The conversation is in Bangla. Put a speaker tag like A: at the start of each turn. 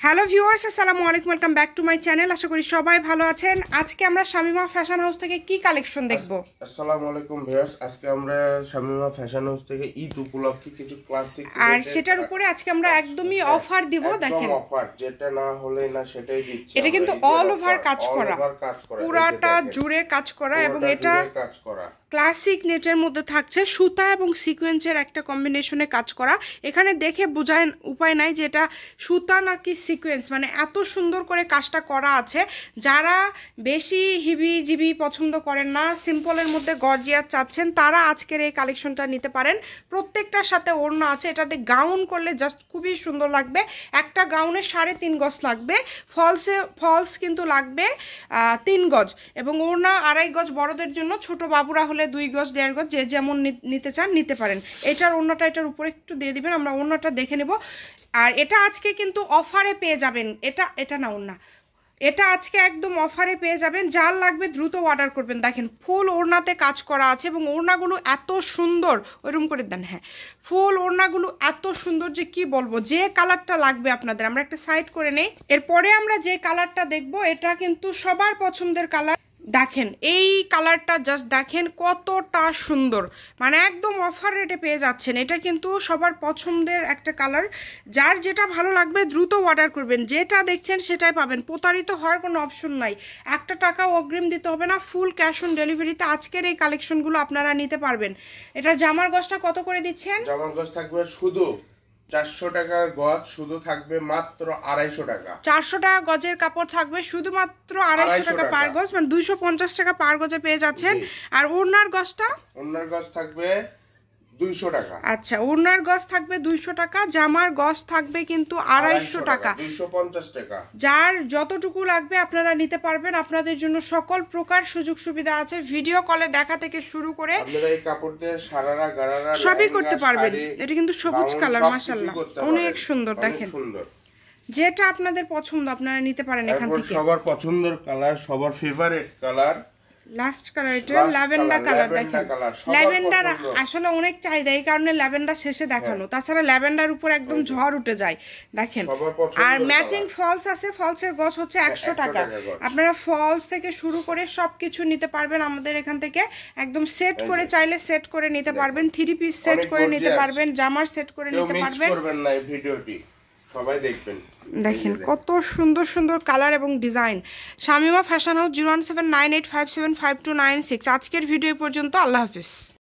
A: হ্যালো ভিউয়ার্স, আসসালামু আলাইকুম, welcome back to my channel. আশা করি সবাই ভালো আছেন। আজকে আমরা শামিমা ফ্যাশন হাউস থেকে কি কালেকশন দেখব?
B: আসসালামু আলাইকুম ভিউয়ার্স, আজকে আমরা শামিমা ফ্যাশন হাউস থেকে ঈদ উপলক্ষে কিছু ক্লাসিক
A: আর সেটার উপরে আজকে আমরা একদমই অফার দিব। দেখেন
B: অফার, যেটা না হলে না সেটাই দিচ্ছি।
A: এটা কিন্তু অল ওভার কাজ করা, পুরাটা জুড়ে কাজ করা, এবং এটা
B: কাজ করা
A: ক্লাসিক নেটের মধ্যে থাকছে, সুতা এবং সিকোয়েন্সের একটা কম্বিনেশনে কাজ করা। এখানে দেখে বোঝার উপায় নাই যে এটা সুতা নাকি সিকোয়েন্স, মানে এত সুন্দর করে কাজটা করা আছে। যারা বেশি হিবিজিবি পছন্দ করেন না, সিম্পলের মধ্যে গর্জিয়াস চাচ্ছেন, তারা আজকের এই কালেকশনটা নিতে পারেন। প্রত্যেকটার সাথে ওড়না আছে, এটাতে গাউন করলে জাস্ট খুবই সুন্দর লাগবে। একটা গাউনে 3.5 গজ লাগবে, ফলস কিন্তু লাগবে 3 গজ, এবং ওড়না 2.5 গজ বড়দের জন্য, ছোট বাবুরা হলে 2 গজ 1.5 গজ, যে যেমন নিতে চান নিতে পারেন। এটার ওড়নাটা এটার উপরে একটু দিয়ে দিবেন, আমরা ওড়নাটা দেখে নেব। আর এটা আজকে কিন্তু অফারে পেয়ে যাবেন। এটা না ওড়না, এটা আজকে একদম অফারে পেয়ে যাবেন। যার লাগবে দ্রুত অর্ডার করবেন। দেখেন ফুল ওড়নাতে কাজ করা আছে, এবং ওড়নাগুলো এত সুন্দর, ওইরকম করে দেন। হ্যাঁ, ফুল ওড়নাগুলো এত সুন্দর যে কি বলবো। যে কালারটা লাগবে আপনাদের, আমরা একটা সাইড করে নেই। এরপরে আমরা যে কালারটা দেখব, এটা কিন্তু সবার পছন্দের কালার। দেখেন এই কালারটা, জাস্ট দেখেন কতটা সুন্দর, মানে একদম অফার রেটে পেয়ে যাচ্ছেন। এটা কিন্তু সবার পছন্দের একটা কালার। যার যেটা ভালো লাগবে দ্রুত অর্ডার করবেন, যেটা দেখছেন সেটাই পাবেন। প্রতারিত হওয়ার কোনো অপশন নাই, একটা টাকাও অগ্রিম দিতে হবে না, ফুল ক্যাশ অন ডেলিভারিতে আজকের এই কালেকশনগুলো আপনারা নিতে পারবেন। এটা জামার গজটা কত করে দিচ্ছেন?
B: জামার গজ থাকবে শুধু 400 টাকার গজ, শুধু থাকবে মাত্র 250 টাকা।
A: 400 টাকা গজের কাপড় থাকবে শুধুমাত্র 250 টাকা পার গজ, মানে 250 টাকা পার গজে পেয়ে যাচ্ছেন। আর ওড়নার গজটা?
B: ওড়নার গজ থাকবে 200 টাকা।
A: আচ্ছা, ওড়নার গজ থাকবে 200 টাকা, জামার গজ থাকবে কিন্তু 250 টাকা,
B: 250 টাকা।
A: যার যতটুকু লাগবে আপনারা নিতে পারবেন। আপনাদের জন্য সকল প্রকার সুযোগ সুবিধা আছে, ভিডিও কলে দেখা থেকে শুরু করে
B: আপনারা এই কাপড় দিয়ে সারারা গারারা
A: সবই করতে পারবেন। এটা কিন্তু সবুজ কালার, মাশাআল্লাহ অনেক সুন্দর। দেখেন যেটা আপনাদের পছন্দ আপনারা নিতে পারেন এখান থেকে।
B: সবার পছন্দের কালার, সবার ফেভারিট কালার,
A: লাস্ট কালার এটা ল্যাভেন্ডার কালার। দেখেন ল্যাভেন্ডার আসলে অনেক চাহিদা, এই কারণে ল্যাভেন্ডার শেষে দেখানো। তাছাড়া ল্যাভেন্ডার উপর একদম ঝড় উঠে যায়। দেখেন, আর ম্যাচিং ফলস আছে, ফলসের গজ হচ্ছে 100 টাকা। আপনারা ফলস থেকে শুরু করে সবকিছু নিতে পারবেন আমাদের এখান থেকে। একদম সেট করে চাইলে সেট করে নিতে পারবেন, 3 পিস সেট করে নিতে পারবেন, জামার সেট করে নিতে পারবেন।
B: করবেন না এই ভিডিওটি, সবাই দেখবেন।
A: দেখেন কত সুন্দর সুন্দর কালার এবং ডিজাইন। Shamima fashion house 01798575296। আজকের ভিডিও পর্যন্ত। আল্লাহ হাফিজ।